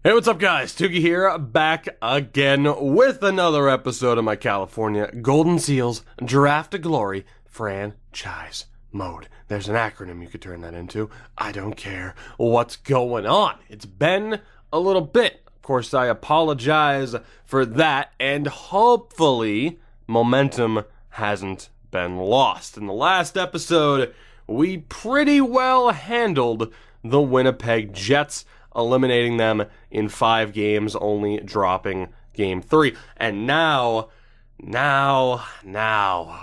Hey, what's up, guys? Tuki here, back again with another episode of my California Golden Seals Draft to Glory franchise mode. There's an acronym you could turn that into. I don't care what's going on. It's been a little bit. Of course, I apologize for that, and hopefully momentum hasn't been lost. In the last episode, we pretty well handled the Winnipeg Jets, eliminating them in 5 games, only dropping game 3. And now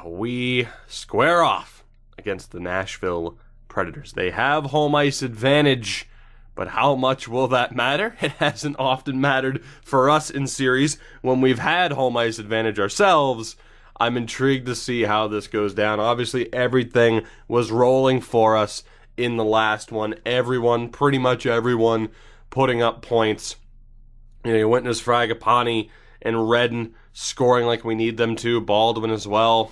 we square off against the Nashville Predators. They have home ice advantage, but how much will that matter? It hasn't often mattered for us in series when we've had home ice advantage ourselves. I'm intrigued to see how this goes down. Obviously, everything was rolling for us in the last one. Pretty much everyone putting up points. You witness Fragapane and Redden scoring like we need them to. Baldwin as well.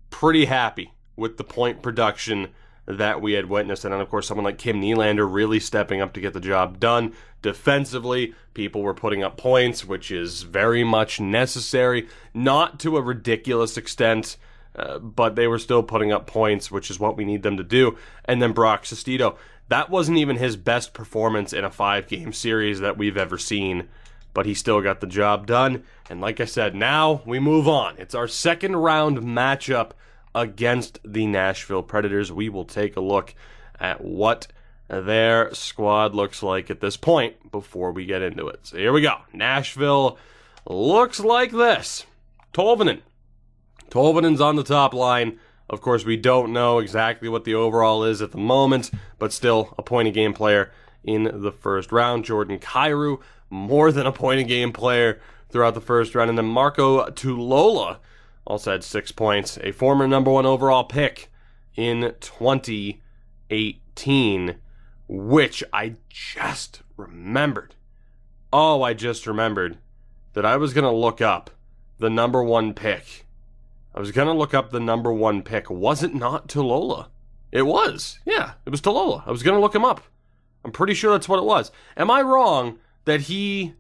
Pretty happy with the point production that we had witnessed. And then, of course, someone like Kim Nylander really stepping up to get the job done. Defensively, people were putting up points, which is very much necessary. Not to a ridiculous extent, but they were still putting up points, which is what we need them to do. And then Brock Sestito, that wasn't even his best performance in a 5-game series that we've ever seen, but he still got the job done. And like I said, now we move on. It's our second round matchup against the Nashville Predators. We will take a look at what their squad looks like at this point before we get into it. So here we go. Nashville looks like this. Tolvanen's on the top line. Of course, we don't know exactly what the overall is at the moment, but still a point-a-game player in the first round. Jordan Kyrou, more than a point-a-game player throughout the first round. And then Marco Tulola also had 6 points, a former number 1 overall pick in 2018, which I just remembered. I just remembered that I was going to look up the number 1 pick. Was it not Tulola? It was. Yeah, it was Tulola. I was going to look him up. I'm pretty sure that's what it was. Am I wrong that he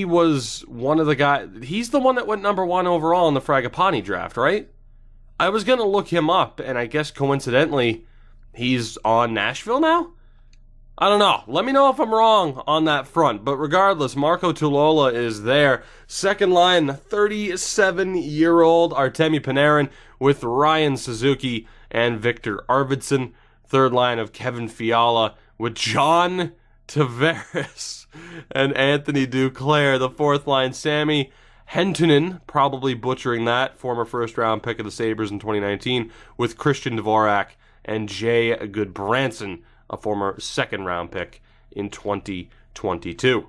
was one of the guys? He's the one that went number 1 overall in the Fragapane draft, right? I was going to look him up, and I guess coincidentally, he's on Nashville now? I don't know. Let me know if I'm wrong on that front. But regardless, Marco Tulola is there. Second line, 37-year-old Artemi Panarin with Ryan Suzuki and Victor Arvidsson. Third line of Kevin Fiala with John Tavares and Anthony Duclair. The fourth line, Sami Hentunen, probably butchering that, former first-round pick of the Sabres in 2019, with Christian Dvorak and Jay Goodbranson, a former second-round pick in 2022.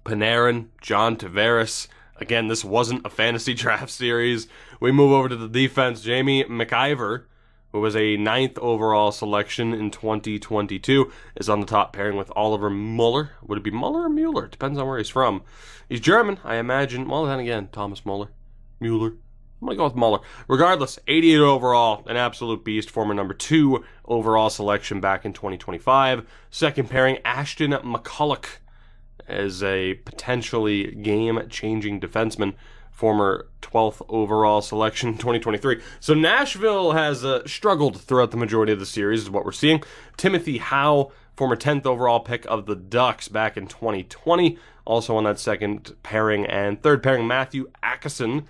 Panarin, John Tavares. Again, this wasn't a fantasy draft series. We move over to the defense. Jamie McIver, who was a 9th overall selection in 2022, is on the top pairing with Oliver Muller. Would it be Muller or Mueller? Depends on where he's from. He's German, I imagine. Well, then again, Thomas Muller. I'm going to go with Muller. Regardless, 88 overall, an absolute beast, former number 2 overall selection back in 2025. Second pairing, Ashton McCulloch as a potentially game-changing defenseman, former 12th overall selection in 2023. So Nashville has struggled throughout the majority of the series, is what we're seeing. Timothy Howe, former 10th overall pick of the Ducks back in 2020, also on that second pairing. And third pairing, Matthew Akeson,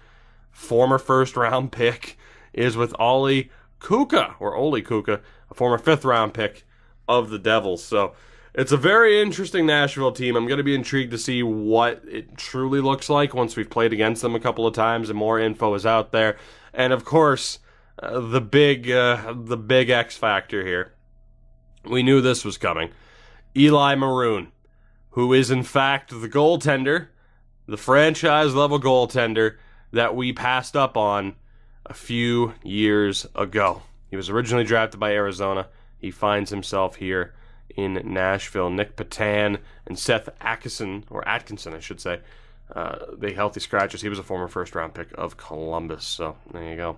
former first-round pick, is with Olli Kuka, a former fifth-round pick of the Devils. So it's a very interesting Nashville team. I'm going to be intrigued to see what it truly looks like once we've played against them a couple of times and more info is out there. And, of course, the big X factor here. We knew this was coming. Eli Maroon, who is, in fact, the goaltender, the franchise-level goaltender that we passed up on a few years ago. He was originally drafted by Arizona. He finds himself here in Nashville. Nick Patan and Seth Atkinson, I should say, the healthy scratches. He was a former first-round pick of Columbus. So there you go.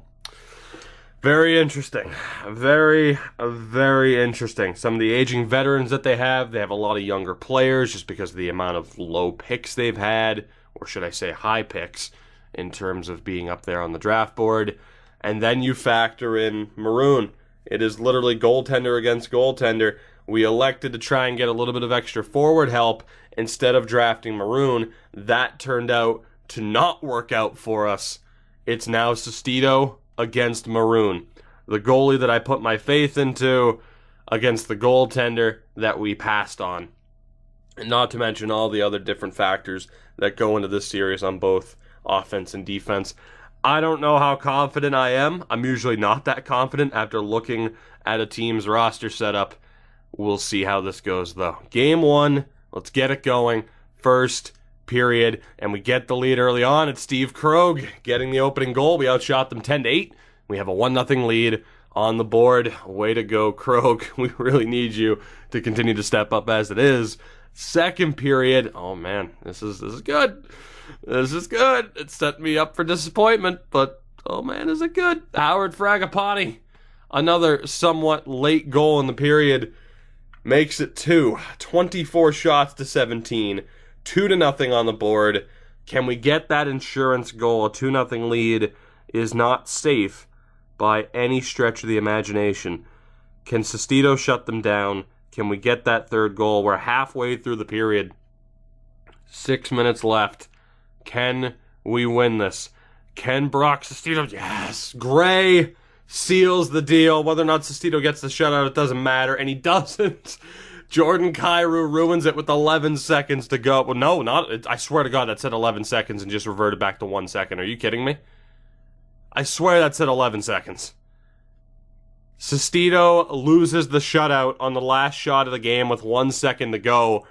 Very interesting. Very, very interesting. Some of the aging veterans that they have a lot of younger players just because of the amount of low picks they've had, or should I say high picks, in terms of being up there on the draft board. And then you factor in Maroon. It is literally goaltender against goaltender. We elected to try and get a little bit of extra forward help instead of drafting Maroon. That turned out to not work out for us. It's now Sestito against Maroon. The goalie that I put my faith into against the goaltender that we passed on. And not to mention all the other different factors that go into this series on both offense and defense. I don't know how confident I am. I'm usually not that confident after looking at a team's roster setup. We'll see how this goes, though. Game 1, let's get it going. First period, and we get the lead early on. It's Steve Krogh getting the opening goal. We outshot them 10-8. We have a 1-0 lead on the board. Way to go, Krogh. We really need you to continue to step up as it is. Second period, oh man, this is good. This is good. It set me up for disappointment, but oh man, is it good. Howard Fragapani, another somewhat late goal in the period, makes it 24 shots to 17, 2-0 on the board. Can we get that insurance goal? A 2-0 lead is not safe by any stretch of the imagination. Can Sestito shut them down? Can we get that third goal? We're halfway through the period. 6 minutes left. Can we win this? Can Brock Sestito? Yes. Gray seals the deal. Whether or not Sestito gets the shutout, it doesn't matter. And he doesn't. Jordan Kyrou ruins it with 11 seconds to go. Well, no, not. I swear to God, that said 11 seconds and just reverted back to 1 second. Are you kidding me? I swear that said 11 seconds. Sestito loses the shutout on the last shot of the game with 1 second to go.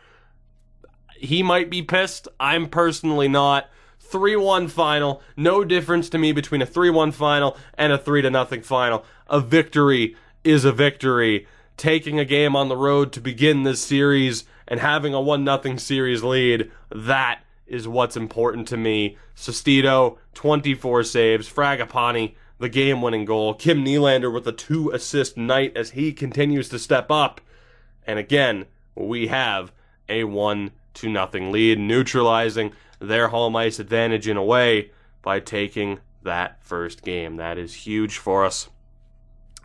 He might be pissed. I'm personally not. 3-1 final. No difference to me between a 3-1 final and a 3-0 final. A victory is a victory. Taking a game on the road to begin this series and having a 1-0 series lead, that is what's important to me. Sestito, 24 saves. Fragapani, the game-winning goal. Kim Nylander with a 2-assist night as he continues to step up. And again, we have a 1-0 lead, neutralizing their home ice advantage in a way by taking that first game. That is huge for us.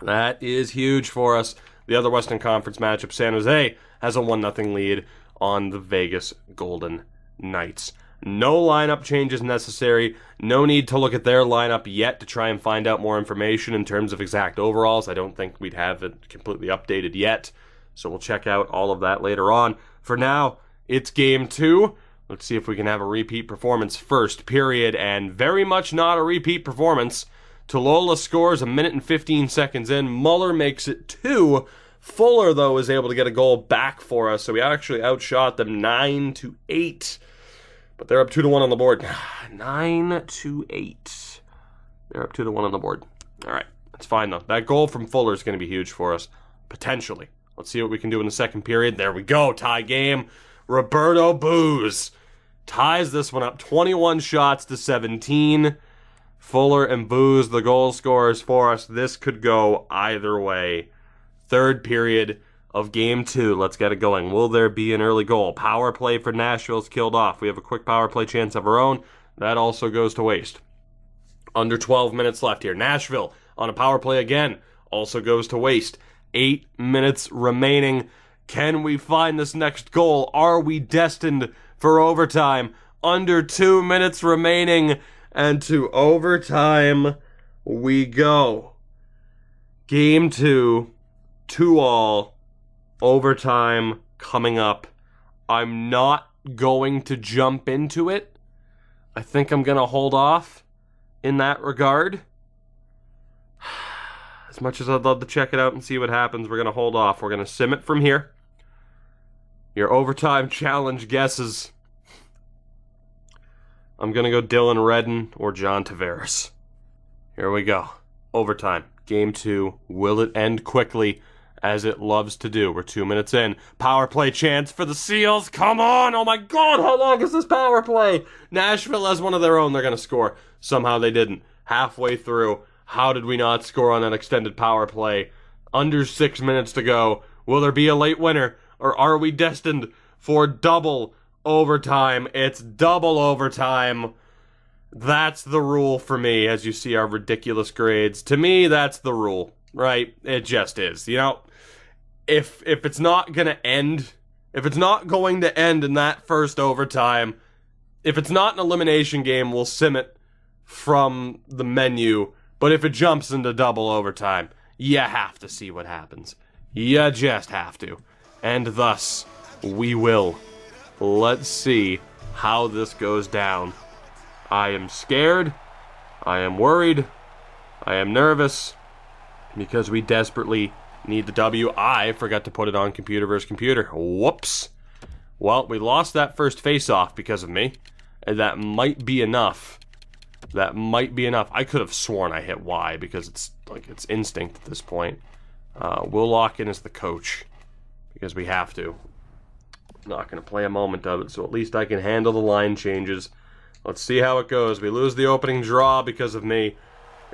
That is huge for us. The other Western Conference matchup, San Jose has a 1-0 lead on the Vegas Golden Knights. No lineup changes necessary. No need to look at their lineup yet to try and find out more information in terms of exact overalls. I don't think we'd have it completely updated yet. So we'll check out all of that later on. For now, it's game 2. Let's see if we can have a repeat performance first period, and very much not a repeat performance. Tulola scores a minute and 15 seconds in. Muller makes it 2. Fuller, though, is able to get a goal back for us, so we actually outshot them 9-8. But they're up 2-1 on the board. 9-8. They're up 2-1 on the board. All right, that's fine, though. That goal from Fuller is going to be huge for us, potentially. Let's see what we can do in the second period. There we go, tie game. Roberto Booz ties this one up, 21 shots to 17. Fuller and Booz, the goal scorers for us. This could go either way. Third period of game 2. Let's get it going. Will there be an early goal? Power play for Nashville's killed off. We have a quick power play chance of our own. That also goes to waste. Under 12 minutes left here. Nashville on a power play again. Also goes to waste. 8 minutes remaining. Can we find this next goal? Are we destined for overtime? Under 2 minutes remaining. And to overtime we go. Game 2. 2-2. Overtime coming up. I'm not going to jump into it. I think I'm going to hold off in that regard. As much as I'd love to check it out and see what happens, we're going to hold off. We're going to sim it from here. Your overtime challenge guesses. I'm going to go Dylan Redden or John Tavares. Here we go. Overtime. Game 2. Will it end quickly? As it loves to do. We're 2 minutes in. Power play chance for the Seals. Come on! Oh my God! How long is this power play? Nashville has one of their own. They're going to score. Somehow they didn't. Halfway through. How did we not score on that extended power play? Under 6 minutes to go. Will there be a late winner, or are we destined for double overtime? It's double overtime. That's the rule for me, as you see our ridiculous grades. To me, that's the rule, right? It just is. You know, if it's not going to end, if it's not going to end in that first overtime, if it's not an elimination game, we'll sim it from the menu. But if it jumps into double overtime, you have to see what happens. You just have to. And thus, we will. Let's see how this goes down. I am scared. I am worried. I am nervous. Because we desperately need the W. I forgot to put it on computer versus computer. Whoops. Well, we lost that first face-off because of me. And that might be enough. That might be enough. I could have sworn I hit Y because it's instinct at this point. We'll lock in as the coach because we have to. I'm not going to play a moment of it, so at least I can handle the line changes. Let's see how it goes. We lose the opening draw because of me.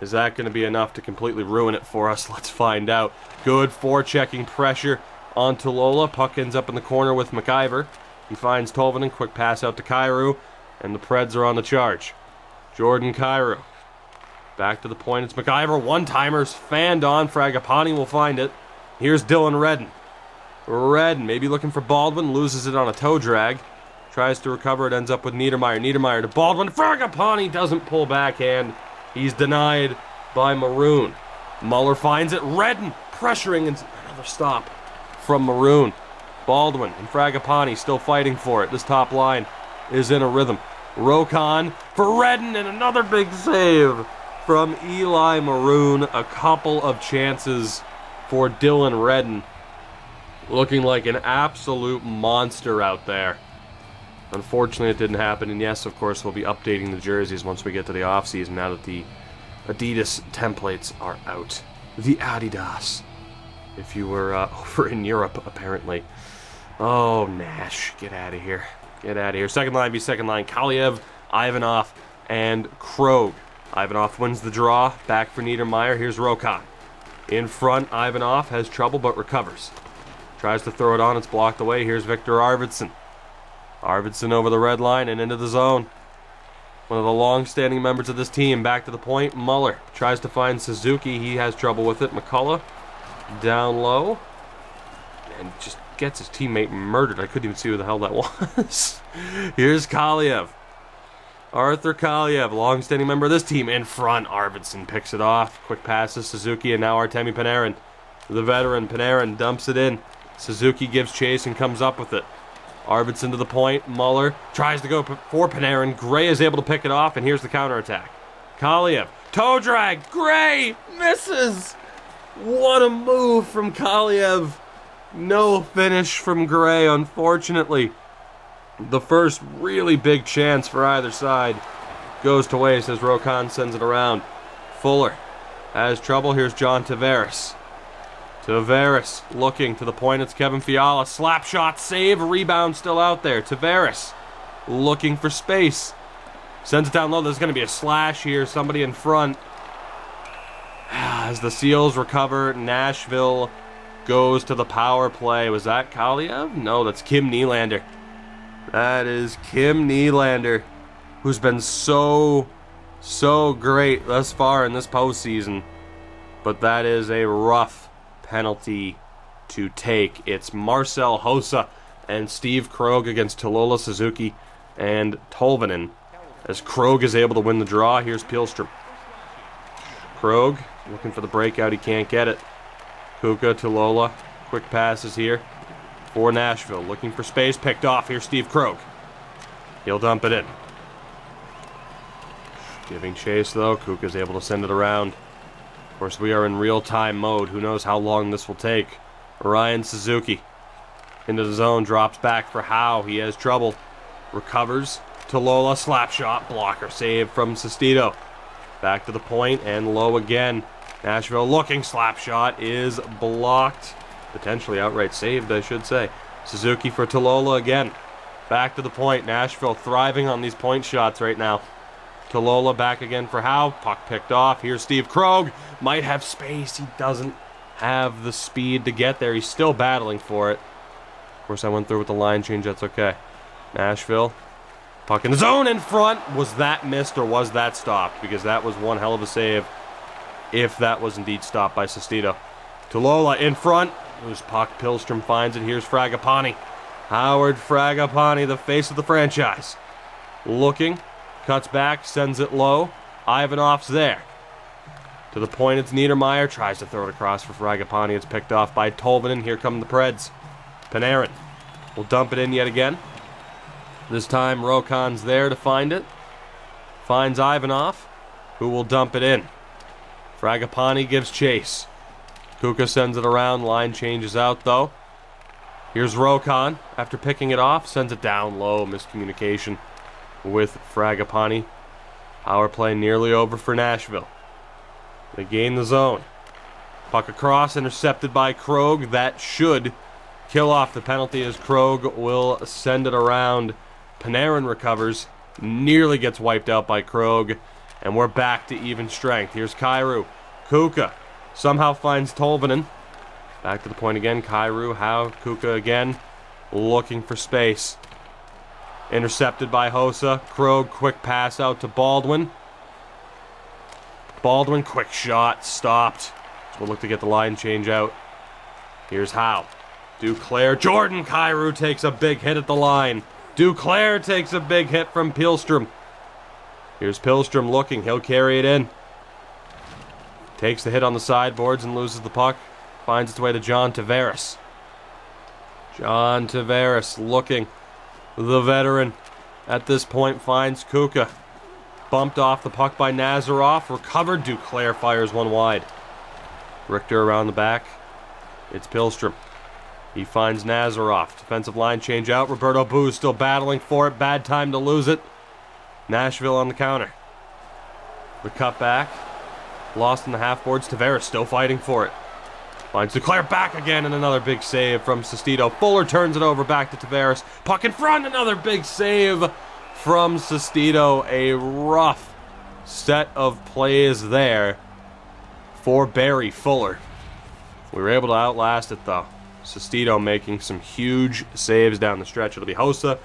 Is that going to be enough to completely ruin it for us? Let's find out. Good forechecking pressure on Tulola. Puck ends up in the corner with McIver. He finds Tolvanen. Quick pass out to Kyrou. And the Preds are on the charge. Jordan Kyrou. Back to the point. It's McIver. One-timers. Fanned on. Fragapani will find it. Here's Dylan Redden. Redden maybe looking for Baldwin. Loses it on a toe drag. Tries to recover. It ends up with Niedermeyer. Niedermeyer to Baldwin. Fragapani doesn't pull backhand. He's denied by Maroon. Muller finds it. Redden pressuring. And another stop from Maroon. Baldwin and Fragapani still fighting for it. This top line is in a rhythm. Rokon for Redden, and another big save from Eli Maroon. A couple of chances for Dylan Redden. Looking like an absolute monster out there. Unfortunately, it didn't happen, and yes, of course, we'll be updating the jerseys once we get to the offseason now that the Adidas templates are out. The Adidas. If you were over in Europe, apparently. Oh, Nash, get out of here. Get out of here. Second line be second line. Kaliev, Ivanov, and Krog. Ivanov wins the draw. Back for Niedermeyer. Here's Rokon. In front, Ivanov has trouble but recovers. Tries to throw it on. It's blocked away. Here's Victor Arvidsson. Arvidsson over the red line and into the zone. One of the long-standing members of this team. Back to the point. Muller tries to find Suzuki. He has trouble with it. McCullough down low. And just gets his teammate murdered. I couldn't even see who the hell that was. Here's Kaliev. Arthur Kaliev, long-standing member of this team, in front. Arvidsson picks it off. Quick pass to Suzuki, and now Artemi Panarin. The veteran Panarin dumps it in. Suzuki gives chase and comes up with it. Arvidsson to the point. Muller tries to go for Panarin. Gray is able to pick it off, and here's the counterattack. Kaliev, toe drag. Gray misses. What a move from Kaliev. No finish from Gray, unfortunately. The first really big chance for either side goes to waste as Rokon sends it around. Fuller has trouble. Here's John Tavares. Tavares looking to the point. It's Kevin Fiala. Slap shot, save, rebound still out there. Tavares looking for space. Sends it down low. There's going to be a slash here. Somebody in front. As the Seals recover, Nashville goes to the power play. Was that Kaliev? No, that's Kim Nylander. That is Kim Nylander, who's been so great thus far in this postseason. But that is a rough penalty to take. It's Marcel Hossa and Steve Krog against Tulola, Suzuki, and Tolvanen. As Krog is able to win the draw, here's Pihlstrom. Krog looking for the breakout. He can't get it. Kuka, Tulola, quick passes here for Nashville. Looking for space, picked off. Here's Steve Krog. He'll dump it in. Giving chase, though. Kuka's able to send it around. Of course, we are in real-time mode. Who knows how long this will take. Ryan Suzuki into the zone, drops back for Howe. He has trouble. Recovers. Tulola, slap shot, blocker save from Sestito. Back to the point, and low again. Nashville looking, slap shot is blocked. Potentially outright saved, I should say. Suzuki for Tulola again. Back to the point. Nashville thriving on these point shots right now. Tulola back again for Howe. Puck picked off. Here's Steve Krog. Might have space. He doesn't have the speed to get there. He's still battling for it. Of course, I went through with the line change. That's okay. Nashville. Puck in the zone in front. Was that missed or was that stopped? Because that was one hell of a save if that was indeed stopped by Sestito. Tulola in front. Loose puck. Pilstrom finds it. Here's Fragapane. Howard Fragapane, the face of the franchise. Looking. Cuts back. Sends it low. Ivanoff's there. To the point, it's Niedermeyer. Tries to throw it across for Fragapane. It's picked off by Tolvanen. Here come the Preds. Panarin will dump it in yet again. This time, Rokan's there to find it. Finds Ivanov, who will dump it in. Fragapane gives chase. Kuka sends it around. Line changes out, though. Here's Rokan. After picking it off, sends it down low. Miscommunication with Fragapane. Power play nearly over for Nashville. They gain the zone. Puck across, intercepted by Krog. That should kill off the penalty as Krog will send it around. Panarin recovers. Nearly gets wiped out by Krog. And we're back to even strength. Here's Kyrou. Kuka somehow finds Tolvanen. Back to the point again. Kyrou, Howe, Kuka again. Looking for space. Intercepted by Hossa. Krog, quick pass out to Baldwin. Baldwin, quick shot, stopped. So we'll look to get the line change out. Here's Howe. Duclair, Jordan Kyrou takes a big hit at the line. Duclair takes a big hit from Pilstrom. Here's Pilstrom looking, he'll carry it in. Takes the hit on the sideboards and loses the puck. Finds its way to John Tavares. John Tavares looking. The veteran at this point finds Kuka. Bumped off the puck by Nazarov. Recovered. Duclair fires one wide. Richter around the back. It's Pilstrom. He finds Nazarov. Defensive line change out. Roberto Booz still battling for it. Bad time to lose it. Nashville on the counter. The cut back. Lost in the half boards. Tavares still fighting for it. Finds Duclair back again and another big save from Sestito. Fuller turns it over back to Tavares. Puck in front. Another big save from Sestito. A rough set of plays there for Barry Fuller. We were able to outlast it though. Sestito making some huge saves down the stretch. It'll be Hossa,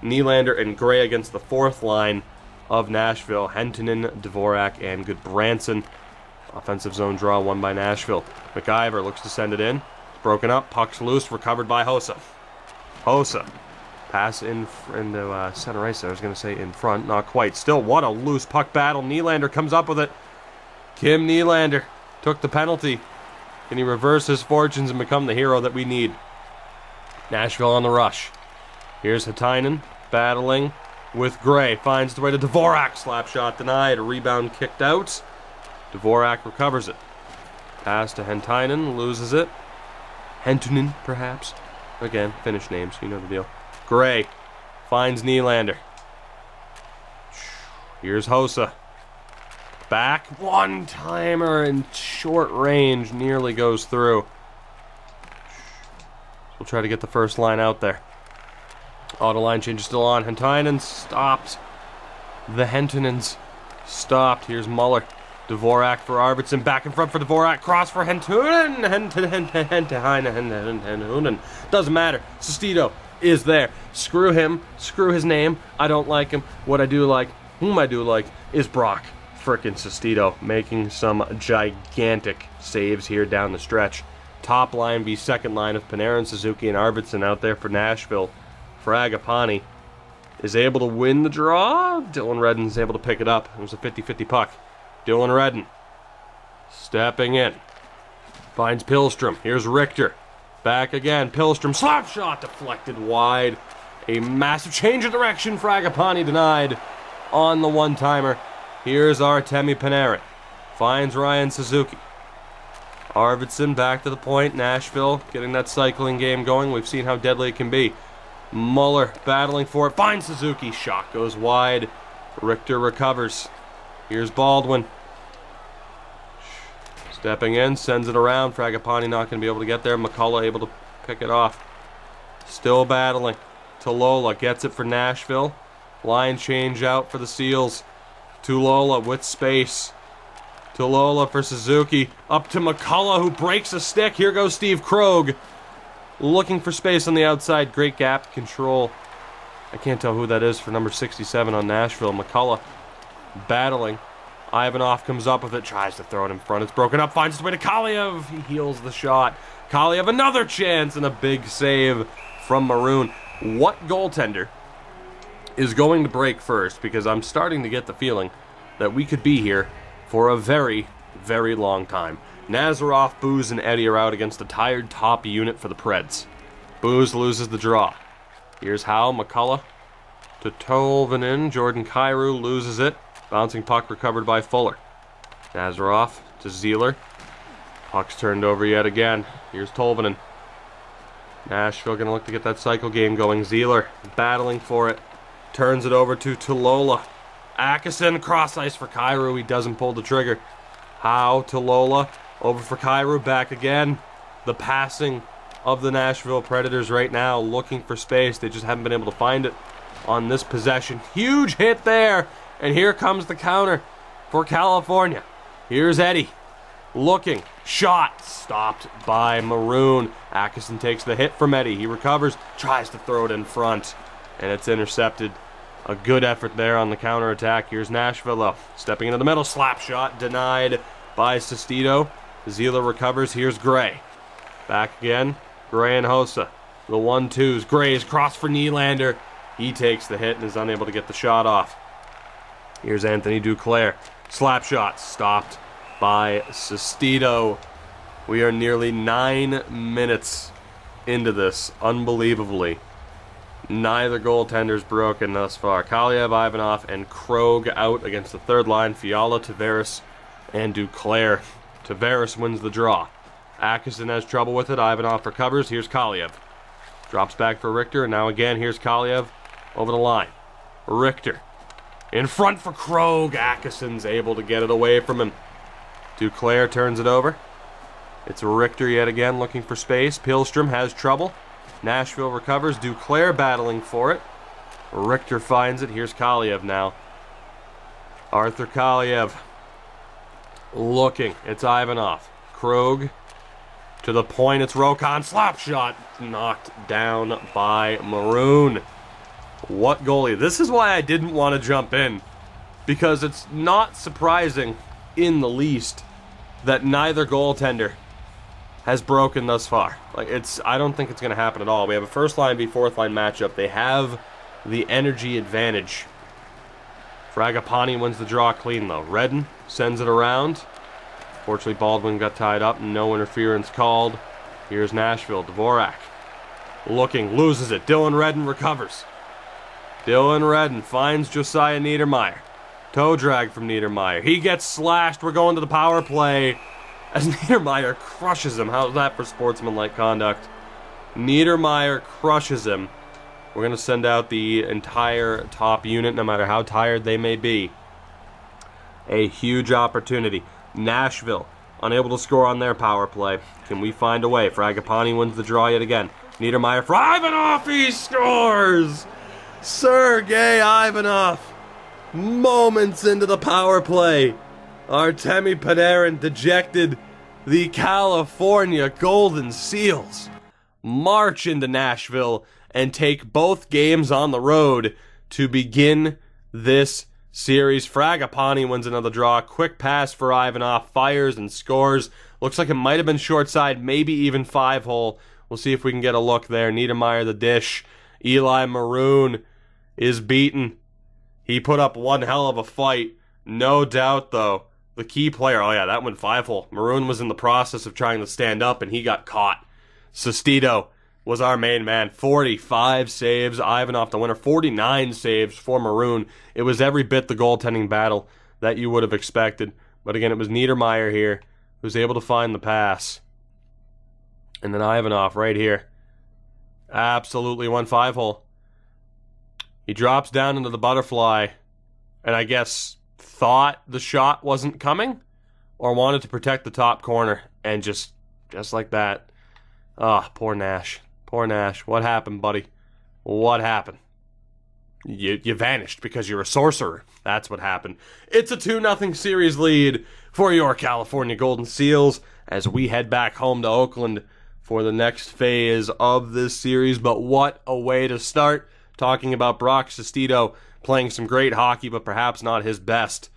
Nylander, and Gray against the fourth line of Nashville. Hentunen, Dvorak, and Goodbranson. Offensive zone draw won by Nashville. McIver looks to send it in. It's broken up. Puck's loose. Recovered by Hossa. Hossa. Pass into center ice. I was going to say in front. Not quite. Still, what a loose puck battle. Nylander comes up with it. Kim Nylander took the penalty. Can he reverse his fortunes and become the hero that we need? Nashville on the rush. Here's Hatainen battling with Gray. Finds the way to Dvorak. Slap shot denied. A rebound kicked out. Dvorak recovers it. Pass to Hentainen. Loses it. Hentunen, perhaps. Again, Finnish names. You know the deal. Gray finds Nylander. Here's Hossa. Back. One-timer in short range. Nearly goes through. We'll try to get the first line out there. Auto line change is still on. Hentainen stopped. The Hentunens stopped. Here's Muller. Dvorak for Arvidsson. Back in front for Dvorak. Cross for Hentunen. Hentunen. Doesn't matter. Sestito is there. Screw him. Screw his name. I don't like him. What I do like, whom I do like, is Brock frickin' Sestito, making some gigantic saves here down the stretch. Top line v second line of Panarin, Suzuki, and Arvidsson out there for Nashville. Fragapane is able to win the draw. Dylan Redden's able to pick it up. It was a 50-50 puck. Dylan Redden stepping in. Finds Pilstrom. Here's Richter. Back again. Pilstrom. Slap shot deflected wide. A massive change of direction. Fragapane denied on the one-timer. Here's Artemi Panarin. Finds Ryan Suzuki. Arvidsson back to the point. Nashville getting that cycling game going. We've seen how deadly it can be. Muller battling for it. Finds Suzuki. Shot goes wide. Richter recovers. Here's Baldwin. Stepping in. Sends it around. Fragapane not going to be able to get there. McCullough able to pick it off. Still battling. Tulola gets it for Nashville. Line change out for the Seals. Tulola with space. Tulola for Suzuki. Up to McCullough, who breaks a stick. Here goes Steve Krogh. Looking for space on the outside. Great gap control. I can't tell who that is for number 67 on Nashville. McCullough battling. Ivanov comes up with it. Tries to throw it in front. It's broken up. Finds its way to Kaliev. He heals the shot. Kaliev, another chance, and a big save from Maroon. What goaltender is going to break first? Because I'm starting to get the feeling that we could be here for a very, very long time. Nazarov, Booz, and Eddie are out against a tired top unit for the Preds. Booz loses the draw. Here's Howe, McCullough to Tolvanen. Jordan Kyrou loses it. Bouncing puck recovered by Fuller. Nazarov to Zeeler. Puck's turned over yet again. Here's Tolvanen. Nashville going to look to get that cycle game going. Zeeler battling for it. Turns it over to Tulola. Akeson cross ice for Kyrou. He doesn't pull the trigger. Howe, Tulola. Over for Kyrou. Back again. The passing of the Nashville Predators right now, looking for space. They just haven't been able to find it on this possession. Huge hit there. And here comes the counter for California. Here's Eddie. Looking. Shot. Stopped by Maroon. Akeson takes the hit from Eddie. He recovers. Tries to throw it in front. And it's intercepted. A good effort there on the counterattack. Here's Nashville, though. Stepping into the middle. Slap shot. Denied by Sestito. Zeeler recovers. Here's Gray. Back again. Gray and Hossa. The 1-2s. Gray's cross for Nylander. He takes the hit and is unable to get the shot off. Here's Anthony Duclair. Slap shot. Stopped by Sestito. We are nearly 9 minutes into this. Unbelievably. Neither goaltender's broken thus far. Kaliev, Ivanov, and Krogh out against the third line. Fiala, Tavares, and Duclair. Tavares wins the draw. Akeson has trouble with it. Ivanov recovers. Here's Kaliev. Drops back for Richter. And now again, here's Kaliev over the line. Richter. In front for Krogh. Akeson's able to get it away from him. Duclair turns it over. It's Richter yet again looking for space. Pilstrom has trouble. Nashville recovers. Duclair battling for it. Richter finds it. Here's Kaliev now. Arthur Kaliev looking. It's Ivanov. Krogh to the point. It's Rokon. Slap shot. Knocked down by Maroon. What goalie? This is why I didn't want to jump in. Because it's not surprising in the least that neither goaltender has broken thus far. I don't think it's going to happen at all. We have a first line v fourth line matchup. They have the energy advantage. Fragapani wins the draw clean though. Redden sends it around. Fortunately, Baldwin got tied up and no interference called. Here's Nashville. Dvorak looking, loses it. Dylan Redden recovers. Dylan Redden finds Josiah Niedermeyer. Toe drag from Niedermeyer. He gets slashed. We're going to the power play as Niedermeyer crushes him. How's that for sportsmanlike conduct? Niedermeyer crushes him. We're going to send out the entire top unit, no matter how tired they may be. A huge opportunity. Nashville, unable to score on their power play. Can we find a way? Fragapani wins the draw yet again. Niedermeyer for Ivanov. He scores! Sergei Ivanov. Moments into the power play. Artemi Panarin dejected. The California Golden Seals march into Nashville and take both games on the road to begin this series. Fragapani wins another draw. Quick pass for Ivanov. Fires and scores. Looks like it might have been short side, maybe even 5-hole. We'll see if we can get a look there. Niedermeyer the dish. Eli Maroon is beaten. He put up one hell of a fight. No doubt, though. The key player, oh yeah, that went 5-hole. Maroon was in the process of trying to stand up, and he got caught. Sestito was our main man. 45 saves. Ivanov the winner. 49 saves for Maroon. It was every bit the goaltending battle that you would have expected. But again, it was Niedermeyer here who was able to find the pass. And then Ivanov right here. Absolutely won 5-hole. He drops down into the butterfly, and I guess thought the shot wasn't coming, or wanted to protect the top corner, and just like that. Ah, poor Nash. Poor Nash. What happened, buddy? What happened? you vanished because you're a sorcerer. That's what happened. It's a 2-0 series lead for your California Golden Seals as we head back home to Oakland for the next phase of this series. But what a way to start, talking about Brock Sestito playing some great hockey, but perhaps not his best.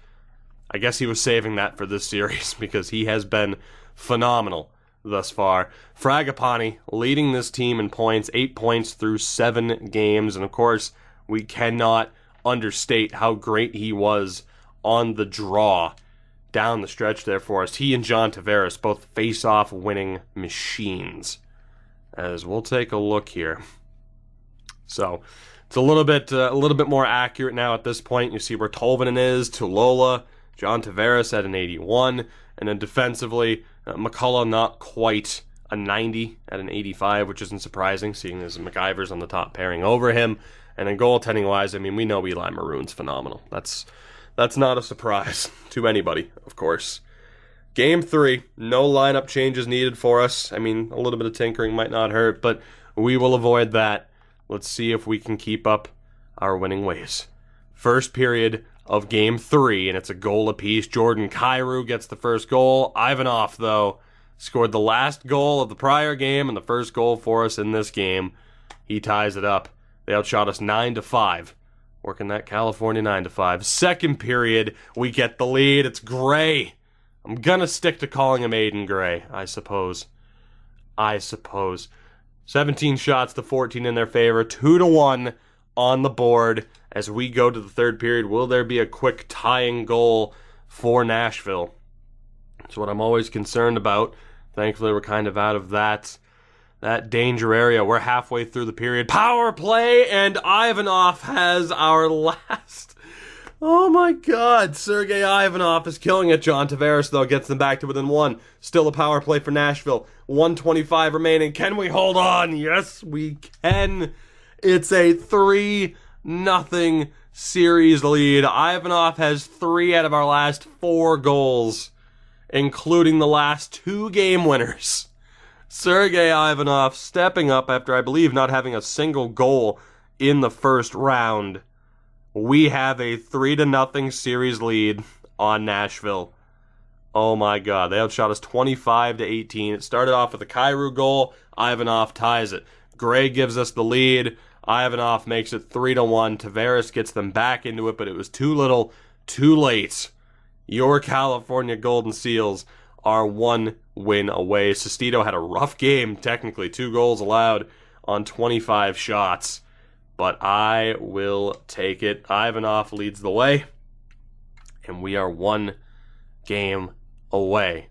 I guess he was saving that for this series because he has been phenomenal thus far. Fragapane leading this team in points, 8 points through 7 games. And of course, we cannot understate how great he was on the draw down the stretch there for us. He and John Tavares, both face-off winning machines. As we'll take a look here. So it's a little bit more accurate now at this point. You see where Tolvanen is, Tulola, John Tavares at an 81, and then defensively, McCullough not quite a 90 at an 85, which isn't surprising, seeing as McIver's on the top pairing over him. And then goaltending-wise, I mean, we know Eli Maroon's phenomenal. That's not a surprise to anybody, of course. Game 3, no lineup changes needed for us. I mean, a little bit of tinkering might not hurt, but we will avoid that. Let's see if we can keep up our winning ways. First period of Game 3, and it's a goal apiece. Jordan Kyrou gets the first goal. Ivanov, though, scored the last goal of the prior game and the first goal for us in this game. He ties it up. They outshot us 9-5. Working that California 9-5. Second period, we get the lead. It's Gray. I'm gonna stick to calling him Aiden Gray, I suppose. 17 shots to 14 in their favor. 2-1 on the board. As we go to the third period, will there be a quick tying goal for Nashville? That's what I'm always concerned about. Thankfully, we're kind of out of that danger area. We're halfway through the period. Power play, and Ivanov has our last. Oh my God, Sergei Ivanov is killing it. John Tavares, though, gets them back to within 1. Still a power play for Nashville. 1:25 remaining. Can we hold on? Yes, we can. It's a 3-0 series lead. Ivanov has 3 out of our last 4 goals, including the last 2 game winners. Sergei Ivanov stepping up after, I believe, not having a single goal in the first round. We have a 3-0 series lead on Nashville. Oh my God, they outshot us 25-18. It started off with a Kyrou goal. Ivanov ties it. Gray gives us the lead. Ivanov makes it 3-1. Tavares gets them back into it, but it was too little, too late. Your California Golden Seals are 1 win away. Sestito had a rough game, technically. 2 goals allowed on 25 shots. But I will take it. Ivanov leads the way. And we are 1 game away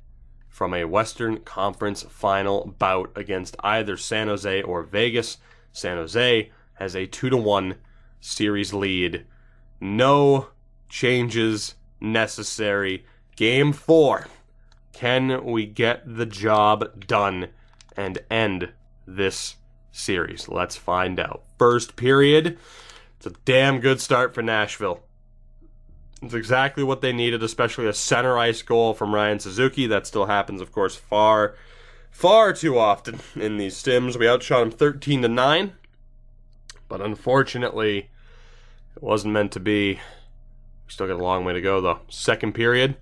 from a Western Conference final bout against either San Jose or Vegas. San Jose has a 2-1 series lead. No changes necessary. Game 4. Can we get the job done and end this series? Let's find out. First period. It's a damn good start for Nashville. It's exactly what they needed, especially a center ice goal from Ryan Suzuki. That still happens, of course, far too often in these stims. We outshot him 13-9, but unfortunately, it wasn't meant to be. We still got a long way to go, though. Second period,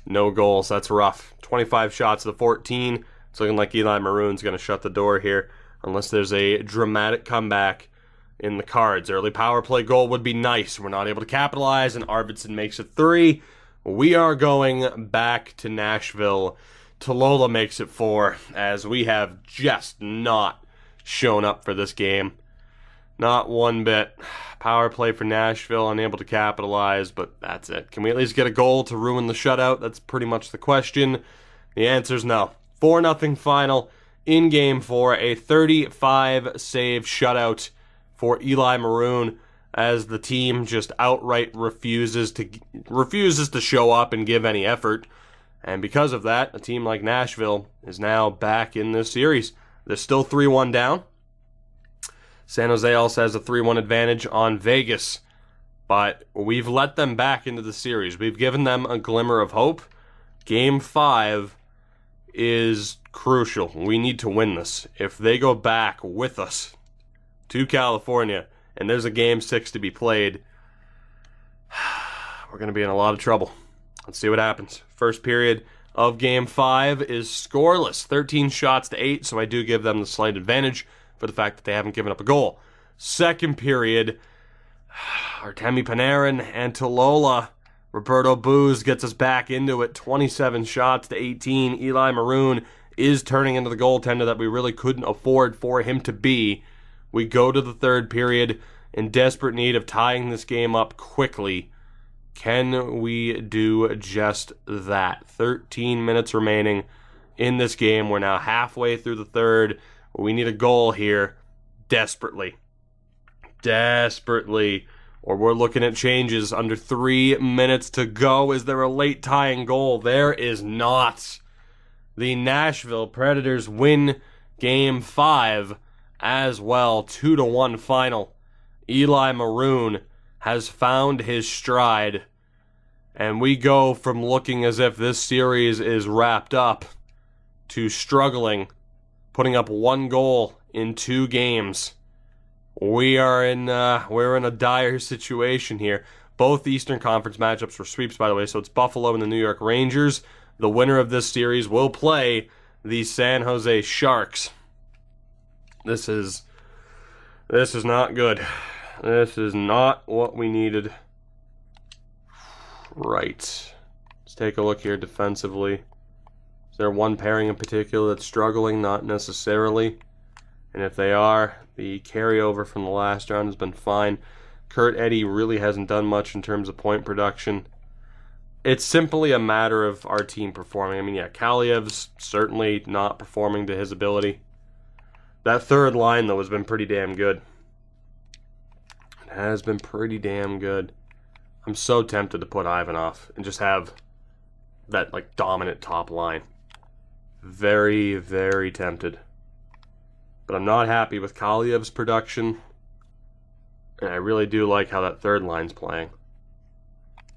no goals. That's rough. 25 shots to 14. It's looking like Eli Maroon's going to shut the door here, unless there's a dramatic comeback in the cards. Early power play goal would be nice. We're not able to capitalize, and Arvidsson makes it 3. We are going back to Nashville. Tulola makes it 4, as we have just not shown up for this game. Not one bit. Power play for Nashville, unable to capitalize, but that's it. Can we at least get a goal to ruin the shutout? That's pretty much the question. The answer's no. 4-0 final in Game 4. A 35-save shutout for Eli Maroon, as the team just outright refuses to show up and give any effort. And because of that, a team like Nashville is now back in this series. They're still 3-1 down. San Jose also has a 3-1 advantage on Vegas, but we've let them back into the series. We've given them a glimmer of hope. Game 5 is crucial. We need to win this. If they go back with us to California and there's a Game 6 to be played, we're going to be in a lot of trouble. Let's see what happens. First period of Game 5 is scoreless, 13 shots to 8, so I do give them the slight advantage for the fact that they haven't given up a goal. Second period, Artemi Panarin and Tolola. Roberto Booz gets us back into it, 27 shots to 18. Eli Maroon is turning into the goaltender that we really couldn't afford for him to be. We go to the third period in desperate need of tying this game up quickly. Can we do just that? 13 minutes remaining in this game. We're now halfway through the third. We need a goal here desperately. Or we're looking at changes. Under 3 minutes to go. Is there a late tying goal? There is not. The Nashville Predators win Game 5 as well. 2-1 final. Eli Maroon has found his stride. And we go from looking as if this series is wrapped up to struggling, putting up 1 goal in 2 games. We're in a dire situation here. Both Eastern Conference matchups were sweeps, by the way, so it's Buffalo and the New York Rangers. The winner of this series will play the San Jose Sharks. This is not good. This is not what we needed. Right. Let's take a look here defensively. Is there one pairing in particular that's struggling? Not necessarily. And if they are, the carryover from the last round has been fine. Kurt Eddy really hasn't done much in terms of point production. It's simply a matter of our team performing. I mean, yeah, Kaliev's certainly not performing to his ability. That third line, though, has been pretty damn good. It has been pretty damn good. I'm so tempted to put Ivanov and just have that, like, dominant top line. Very, very tempted. But I'm not happy with Kaliev's production. And I really do like how that third line's playing.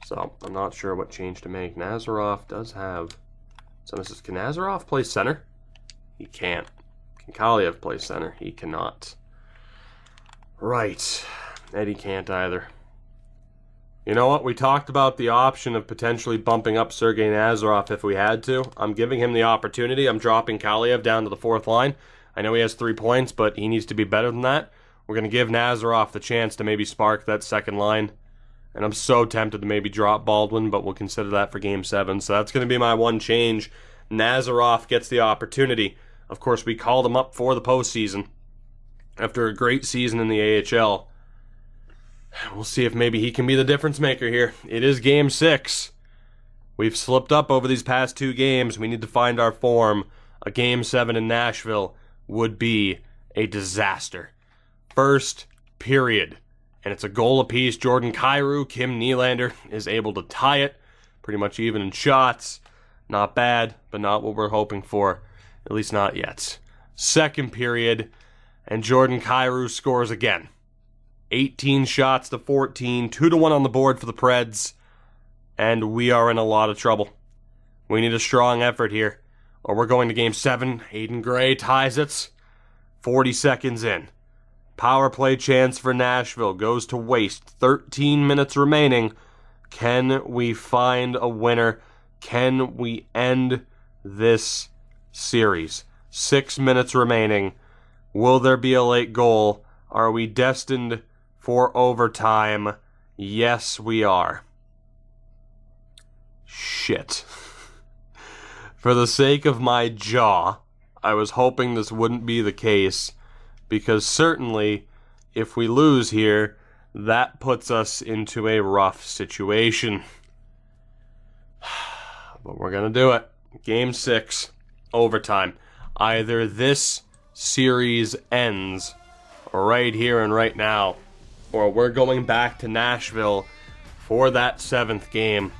So, I'm not sure what change to make. Nazarov does have... So this is, can Nazarov play center? He can't. Can Kaliev play center? He cannot. Right. Eddie can't either. You know what? We talked about the option of potentially bumping up Sergei Nazarov if we had to. I'm giving him the opportunity. I'm dropping Kaliev down to the fourth line. I know he has 3 points, but he needs to be better than that. We're going to give Nazarov the chance to maybe spark that second line. And I'm so tempted to maybe drop Baldwin, but we'll consider that for Game 7. So that's going to be my one change. Nazarov gets the opportunity. Of course, we called him up for the postseason after a great season in the AHL. We'll see if maybe he can be the difference maker here. It is Game 6. We've slipped up over these past 2 games. We need to find our form. A Game 7 in Nashville would be a disaster. First period. And it's a goal apiece. Jordan Kyrou, Kim Nylander is able to tie it. Pretty much even in shots. Not bad, but not what we're hoping for. At least not yet. Second period. And Jordan Kyrou scores again. 18 shots to 14, 2-1 on the board for the Preds, and we are in a lot of trouble. We need a strong effort here, or we're going to Game 7. Aiden Gray ties it, 40 seconds in. Power play chance for Nashville goes to waste, 13 minutes remaining. Can we find a winner? Can we end this series? 6 minutes remaining. Will there be a late goal? Are we destined for overtime? Yes, we are. Shit. For the sake of my jaw, I was hoping this wouldn't be the case, because certainly, if we lose here, that puts us into a rough situation. But we're going to do it. Game 6, overtime. Either this series ends right here and right now, or we're going back to Nashville for that 7th game,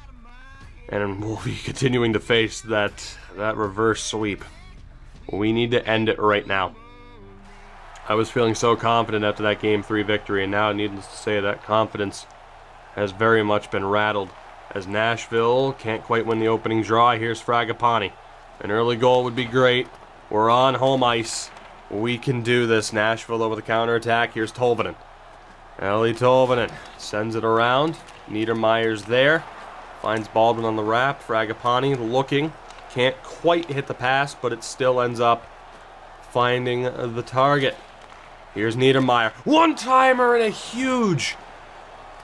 and we'll be continuing to face that reverse sweep. We need to end it right now. I was feeling so confident after that Game 3 victory, and now, needless to say, that confidence has very much been rattled, as Nashville can't quite win the opening draw. Here's Fragapani. An early goal would be great. We're on home ice. We can do this. Nashville over the counterattack. Here's Tolvanen. Ellie Tolvanen sends it around. Niedermayer's there. Finds Baldwin on the wrap. Fragapani looking. Can't quite hit the pass, but it still ends up finding the target. Here's Niedermayer. One-timer and a huge...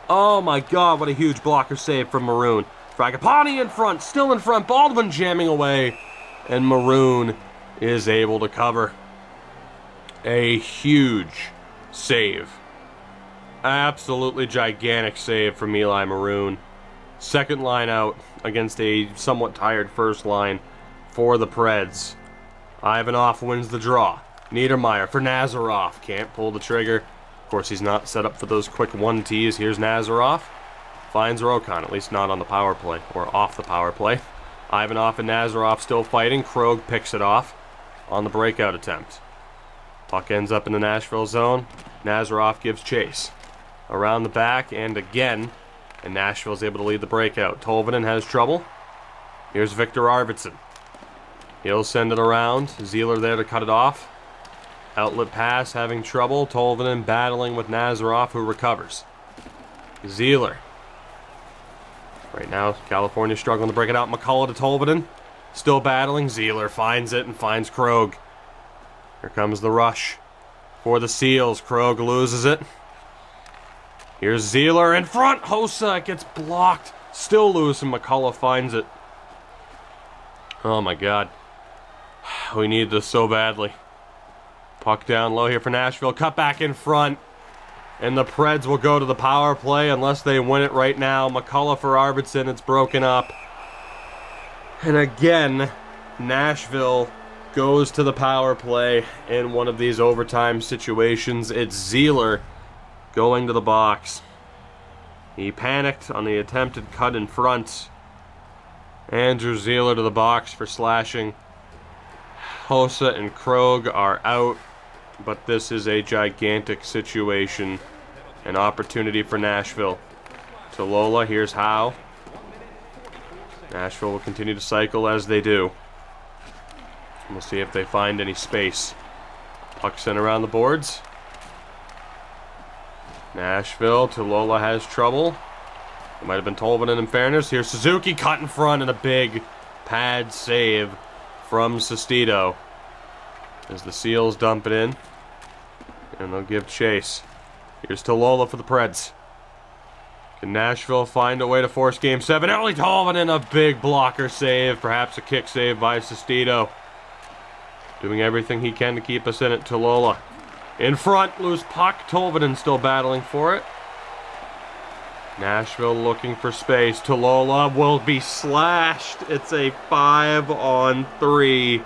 Oh my god, what a huge blocker save from Maroon. Fragapani in front, still in front. Baldwin jamming away. And Maroon is able to cover. A huge save. Absolutely gigantic save from Eli Maroon. Second line out against a somewhat tired first line for the Preds. Ivanov wins the draw. Niedermayer for Nazarov. Can't pull the trigger. Of course, he's not set up for those quick 1-Ts. Here's Nazarov. Finds Rokon, at least not on the power play, or off the power play. Ivanov and Nazarov still fighting. Krog picks it off on the breakout attempt. Puck ends up in the Nashville zone. Nazarov gives chase. Around the back, and again, and Nashville's able to lead the breakout. Tolvanen has trouble. Here's Victor Arvidsson. He'll send it around. Zeeler there to cut it off. Outlet pass, having trouble. Tolvanen battling with Nazarov, who recovers. Zeeler. Right now, California struggling to break it out. McCullough to Tolvanen. Still battling. Zeeler finds it and finds Krog. Here comes the rush for the Seals. Krog loses it. Here's Zeeler in front. Hossa gets blocked. Still loose, and McCullough finds it. Oh my god. We need this so badly. Puck down low here for Nashville. Cut back in front. And the Preds will go to the power play unless they win it right now. McCullough for Arvidsson. It's broken up. And again, Nashville goes to the power play in one of these overtime situations. It's Zeeler going to the box. He panicked on the attempted cut in front. Andrew Zeeler to the box for slashing. Hossa and Krog are out, but this is a gigantic situation. An opportunity for Nashville. To Lola, here's Howe. Nashville will continue to cycle as they do. We'll see if they find any space. Puck sent around the boards. Nashville, Tulola has trouble. It might have been Tolvanen in fairness. Here's Suzuki cut in front and a big pad save from Sestito. As the Seals dump it in. And they'll give chase. Here's Tulola for the Preds. Can Nashville find a way to force Game 7? Ellie Tolvanen, a big blocker save. Perhaps a kick save by Sestito. Doing everything he can to keep us in it. Tulola in front, loose puck. Tolvanen still battling for it. Nashville looking for space. Tulola will be slashed. It's a 5-on-3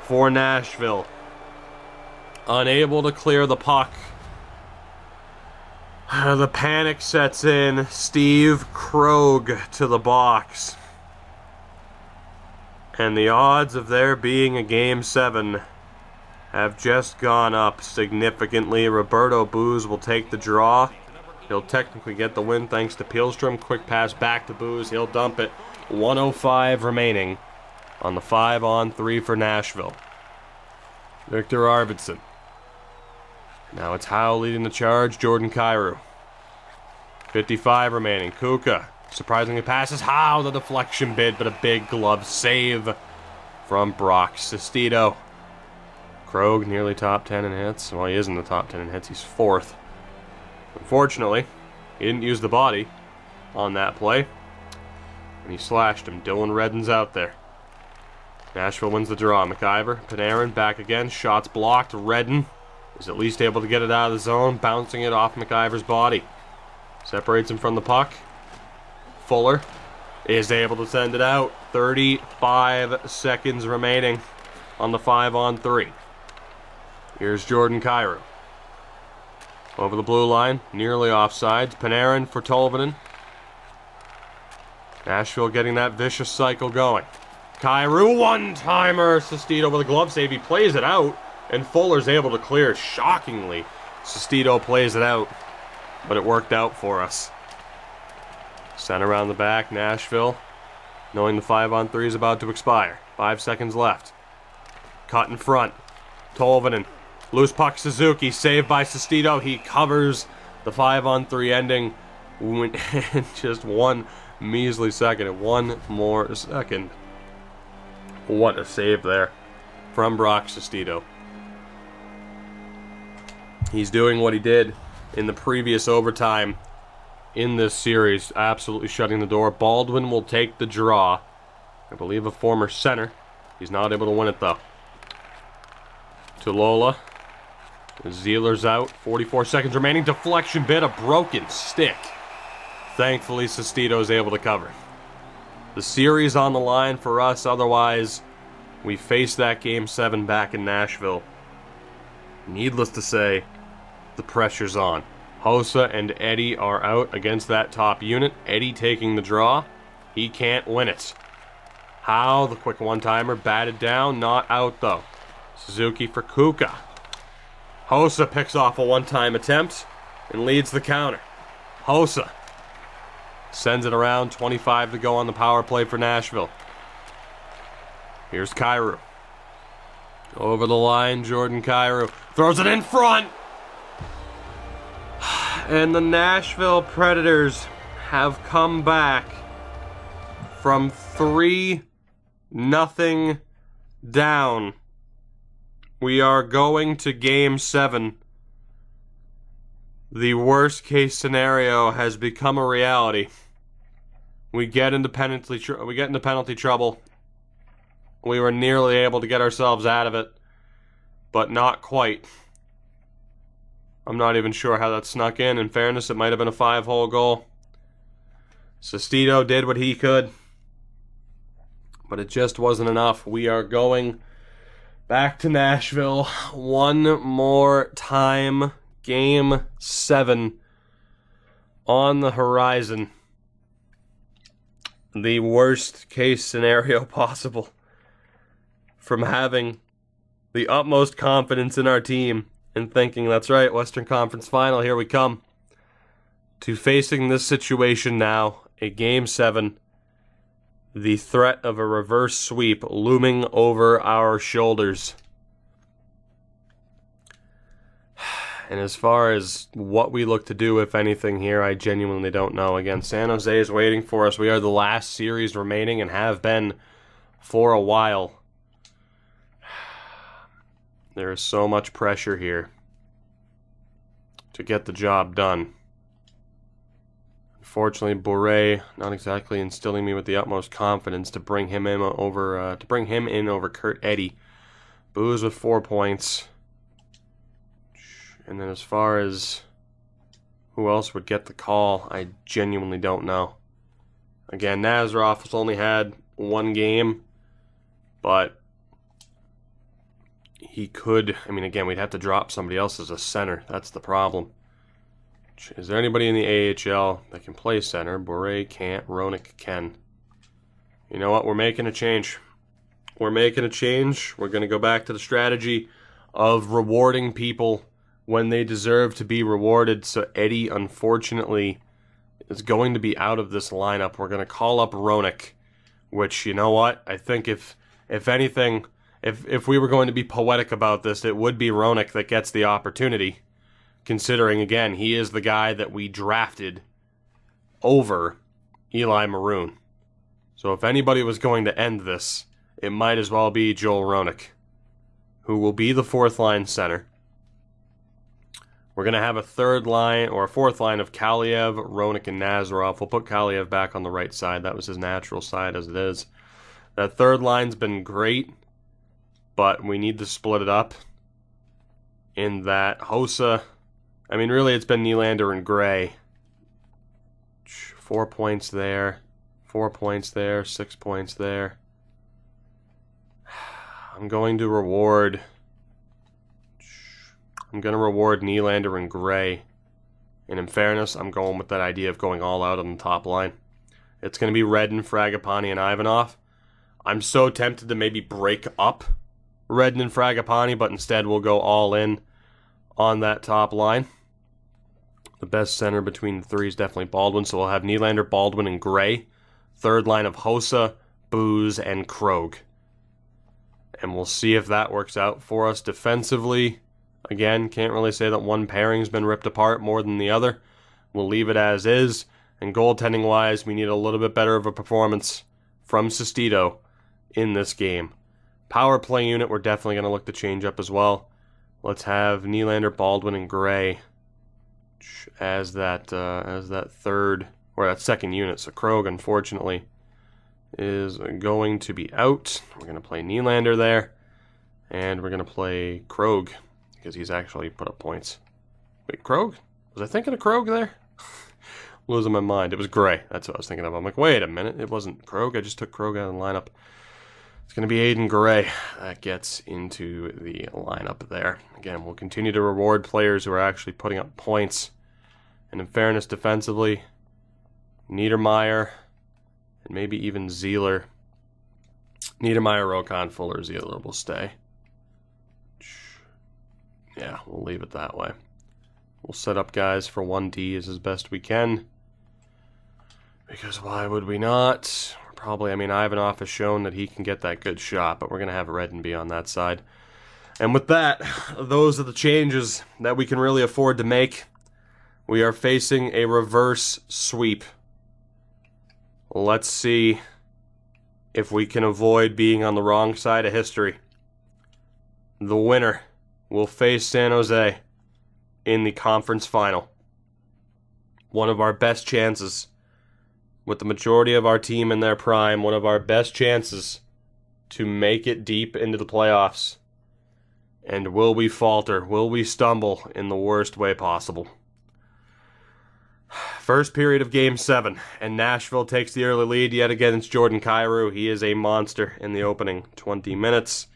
for Nashville. Unable to clear the puck. The panic sets in. Steve Krog to the box. And the odds of there being a Game 7 have just gone up significantly. Roberto Booz will take the draw. He'll technically get the win thanks to Pihlstrom. Quick pass back to Booz. He'll dump it. 1:05 remaining on the 5-on-3 for Nashville. Victor Arvidsson. Now it's Howe leading the charge. Jordan Kyrou. 55 remaining. Kuka surprisingly passes Howe. The deflection bid, but a big glove save from Brock Sestito. Krog nearly top 10 in hits. Well, he is in the top 10 in hits. He's 4th. Unfortunately, he didn't use the body on that play. And he slashed him. Dylan Redden's out there. Nashville wins the draw. McIver, Panarin back again. Shots blocked. Redden is at least able to get it out of the zone, bouncing it off McIver's body. Separates him from the puck. Fuller is able to send it out. 35 seconds remaining on the 5-on-3. Here's Jordan Kyrou. Over the blue line, nearly offsides. Panarin for Tolvanen. Nashville getting that vicious cycle going. Kyrou, one-timer. Sestito with a glove save. He plays it out, and Fuller's able to clear shockingly. Sestito plays it out, but it worked out for us. Sent around the back, Nashville, knowing the 5-on-3 is about to expire. 5 seconds left. Cut in front. Tolvanen. Loose puck, Suzuki. Saved by Sestito. He covers The 5-on-3 ending went in just one measly second. One more second. What a save there from Brock Sestito. He's doing what he did in the previous overtime in this series, absolutely shutting the door. Baldwin will take the draw. I believe a former center. He's not able to win it, though. Tulola. Zeeler's out. 44 seconds remaining. Deflection bit, a broken stick. Thankfully, Sestito is able to cover. The series on the line for us. Otherwise, we face that Game 7 back in Nashville. Needless to say, the pressure's on. Hossa and Eddie are out against that top unit. Eddie taking the draw. He can't win it. How? The quick one-timer. Batted down. Not out, though. Suzuki for Kuka. Hossa picks off a one-time attempt and leads the counter. Hossa sends it around. 25 to go on the power play for Nashville. Here's Kyrou. Over the line, Jordan Kyrou throws it in front. And the Nashville Predators have come back from 3-0 down. We are going to Game 7. The worst case scenario has become a reality. We get into penalty trouble. We were nearly able to get ourselves out of it, but not quite. I'm not even sure how that snuck in. In fairness, it might have been a 5-hole goal. Sestito did what he could, but it just wasn't enough. We are going back to Nashville one more time. Game 7 on the horizon. The worst case scenario possible. From having the utmost confidence in our team and thinking, that's right, Western Conference Final, here we come, to facing this situation now, a Game 7, the threat of a reverse sweep looming over our shoulders. And as far as what we look to do, if anything here, I genuinely don't know. Again, San Jose is waiting for us. We are the last series remaining and have been for a while. There is so much pressure here to get the job done. Unfortunately, Bourret not exactly instilling me with the utmost confidence to bring him in over Kurt Eddy. Booze with 4 points. And then as far as who else would get the call, I genuinely don't know. Again, Nazarov has only had one game, but he could, again, we'd have to drop somebody else as a center. That's the problem. Is there anybody in the AHL that can play center? Bourret can't. Roenick can. You know what? We're making a change. We're making a change. We're going to go back to the strategy of rewarding people when they deserve to be rewarded. So Eddie, unfortunately, is going to be out of this lineup. We're going to call up Roenick, which, you know what? I think if anything, if we were going to be poetic about this, it would be Roenick that gets the opportunity, considering, again, he is the guy that we drafted over Eli Maroon. So if anybody was going to end this, it might as well be Joel Roenick, who will be the fourth line center. We're going to have a fourth line of Kaliev, Roenick, and Nazarov. We'll put Kaliev back on the right side. That was his natural side as it is. That third line's been great, but we need to split it up in that Hossa. Really, it's been Nylander and Gray. 4 points there. 4 points there. 6 points there. I'm going to reward Nylander and Gray. And in fairness, I'm going with that idea of going all out on the top line. It's going to be Redden, Fragapani, and Ivanov. I'm so tempted to maybe break up Redden and Fragapani, but instead we'll go all in on that top line. The best center between the three is definitely Baldwin, so we'll have Nylander, Baldwin, and Gray. Third line of Hossa, Booze, and Krog. And we'll see if that works out for us defensively. Again, can't really say that one pairing's been ripped apart more than the other. We'll leave it as is. And goaltending-wise, we need a little bit better of a performance from Sestito in this game. Power play unit, we're definitely going to look to change up as well. Let's have Nylander, Baldwin, and Gray as that third, or that second unit. So Krog, unfortunately, is going to be out. We're going to play Nylander there. And we're going to play Krog, because he's actually put up points. Wait, Krog? Was I thinking of Krog there? Losing my mind. It was Gray. That's what I was thinking of. I'm like, wait a minute. It wasn't Krog. I just took Krog out of the lineup. It's going to be Aiden Gray that gets into the lineup there. Again, we'll continue to reward players who are actually putting up points. And in fairness, defensively, Niedermeyer and maybe even Zeeler. Niedermeyer, Rokon, Fuller, Zeeler will stay. Yeah, we'll leave it that way. We'll set up guys for 1Ds as best we can. Because why would we not? Probably, Ivanov has shown that he can get that good shot, but we're going to have Redden be on that side. And with that, those are the changes that we can really afford to make. We are facing a reverse sweep. Let's see if we can avoid being on the wrong side of history. The winner will face San Jose in the conference final. One of our best chances. With the majority of our team in their prime, one of our best chances to make it deep into the playoffs. And will we falter? Will we stumble in the worst way possible? First period of Game 7, and Nashville takes the early lead yet again. It's Jordan Kyrou. He is a monster in the opening 20 minutes.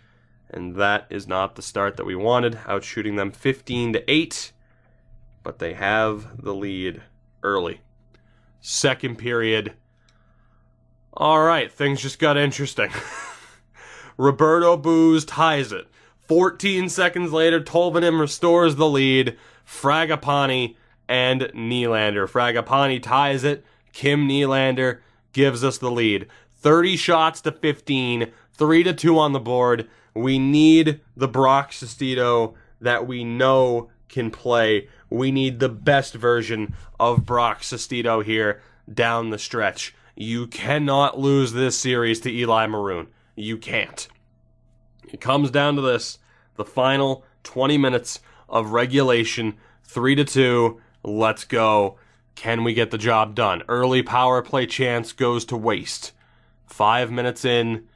And that is not the start that we wanted, outshooting them 15-8. But they have the lead early. Second period. All right, things just got interesting. Roberto Booz ties it. 14 seconds later, Tolvanen restores the lead. Fragapane and Nylander. Fragapane ties it. Kim Nylander gives us the lead. 30 shots to 15. 3-2 on the board. We need the Brock Sestito that we know can play. We need the best version of Brock Sestito here down the stretch. You cannot lose this series to Eli Maroon. You can't. It comes down to this. The final 20 minutes of regulation. 3-2. Let's go. Can we get the job done? Early power play chance goes to waste. 5 minutes in.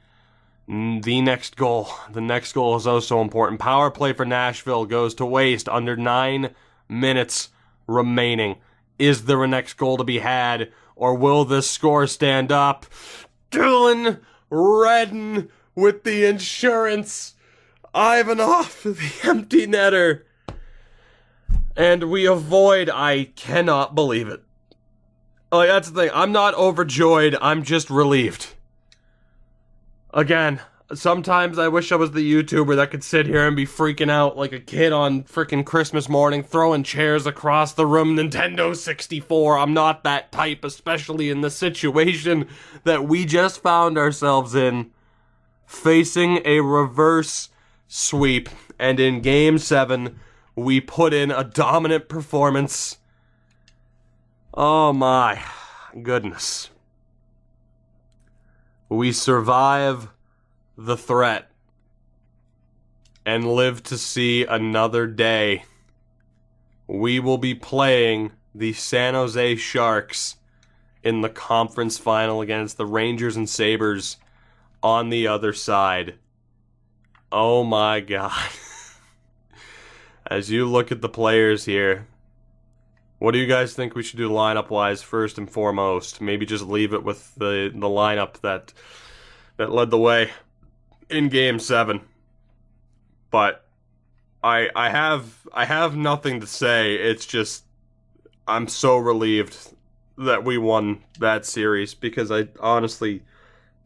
The next goal. The next goal is also important. Power play for Nashville goes to waste. Under 9 minutes remaining. Is there a next goal to be had, or will this score stand up? Dylan Redden with the insurance. Ivanov, the empty netter. And we avoid. I cannot believe it. Like, that's the thing. I'm not overjoyed. I'm just relieved. Again, sometimes I wish I was the YouTuber that could sit here and be freaking out like a kid on freaking Christmas morning, throwing chairs across the room, Nintendo 64. I'm not that type, especially in the situation that we just found ourselves in, facing a reverse sweep. And in Game 7, we put in a dominant performance. Oh my goodness. We survive the threat and live to see another day. We will be playing the San Jose Sharks in the conference final against the Rangers and Sabres on the other side. Oh my God. As you look at the players here, what do you guys think we should do lineup-wise first and foremost? Maybe just leave it with the lineup that led the way in Game 7. But I have nothing to say. It's just I'm so relieved that we won that series because I honestly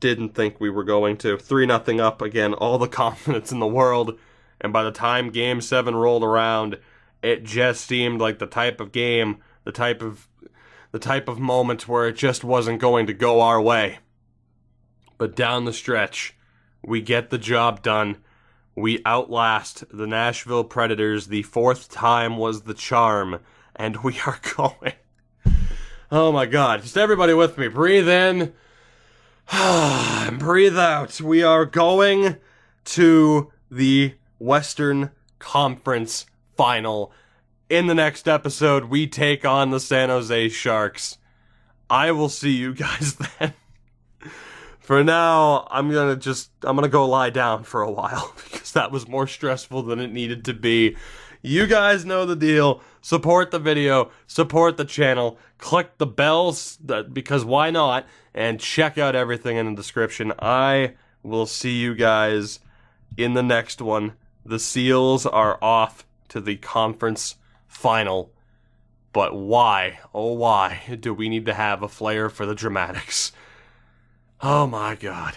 didn't think we were going to. 3-0 up again, all the confidence in the world. And by the time Game 7 rolled around, it just seemed like the type of game, the type of moment where it just wasn't going to go our way. But down the stretch, we get the job done. We outlast the Nashville Predators. The fourth time was the charm, and we are going. Oh my God. Just everybody with me. Breathe in. Breathe out. We are going to the Western Conference Final. In the next episode, we take on the San Jose Sharks. I will see you guys then. For now, I'm gonna go lie down for a while because that was more stressful than it needed to be. You guys know the deal. Support the video, support the channel, click the bells because why not? And check out everything in the description. I will see you guys in the next one. The Seals are off to the conference final. But why, oh why, do we need to have a flair for the dramatics? Oh my God.